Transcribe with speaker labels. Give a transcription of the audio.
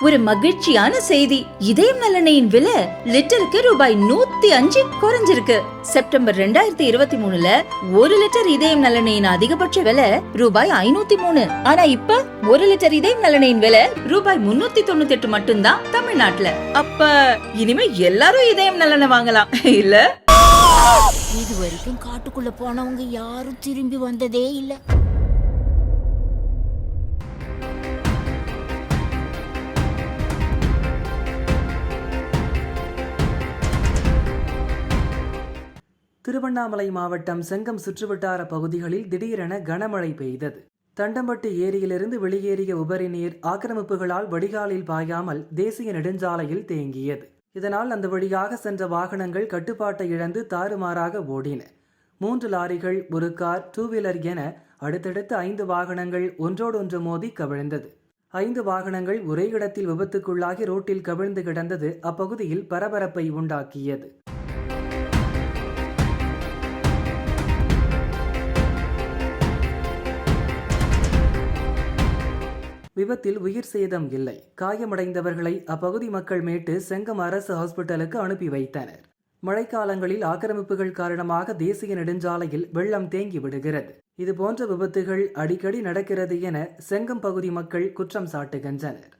Speaker 1: ஒரு மகிழ்ச்சியான செய்தி. இதயம் நல்லெண்ணெயின் விலை லிட்டருக்கு ரூபாய் 105 குறைஞ்சிருக்கு. செப்டம்பர் 2023ல 1 லிட்டர் இதயம் நல்லெண்ணெயின் அதிகபட்ச விலை ரூபாய் 503. ஆனா இப்ப 1 லிட்டர் இதயம் நல்லெண்ணெயின் விலை ரூபாய் 398 மட்டும்தான் தமிழ்நாட்டுல. அப்ப இனிமே எல்லாரும் இதயம் நல்லெண்ணெய் வாங்கலாம் இல்ல?
Speaker 2: இது வரைக்கும் காட்டுக்குள்ள போனவங்க யாரும் திரும்பி வந்ததே இல்ல.
Speaker 3: திருவண்ணாமலை மாவட்டம் செங்கம் சுற்றுவட்டார பகுதிகளில் திடீரென கனமழை பெய்தது. தண்டம்பட்டு ஏரியிலிருந்து வெளியேறிய உபரி நீர் ஆக்கிரமிப்புகளால் வடிகாலில் பாயாமல் தேசிய நெடுஞ்சாலையில் தேங்கியது. இதனால் அந்த வழியாக சென்ற வாகனங்கள் கட்டுப்பாட்டை இழந்து தாறுமாறாக ஓடின. 3 லாரிகள், ஒரு கார், 2 வீலர் என அடுத்தடுத்து 5 வாகனங்கள் ஒன்றோடொன்று மோதி கவிழ்ந்தது. 5 வாகனங்கள் ஒரே இடத்தில் விபத்துக்குள்ளாகி ரோட்டில் கவிழ்ந்து கிடந்தது அப்பகுதியில் பரபரப்பை உண்டாக்கியது. விபத்தில் உயிர் சேதம் இல்லை. காயமடைந்தவர்களை அப்பகுதி மக்கள் மீட்டு செங்கம் அரசு ஹாஸ்பிட்டலுக்கு அனுப்பி வைத்தனர். மழைக்காலங்களில் ஆக்கிரமிப்புகள் காரணமாக தேசிய நெடுஞ்சாலையில் வெள்ளம் தேங்கி விடுகிறது. இதுபோன்ற விபத்துகள் அடிக்கடி நடக்கிறது என செங்கம் பகுதி மக்கள் குற்றம் சாட்டுகின்றனர்.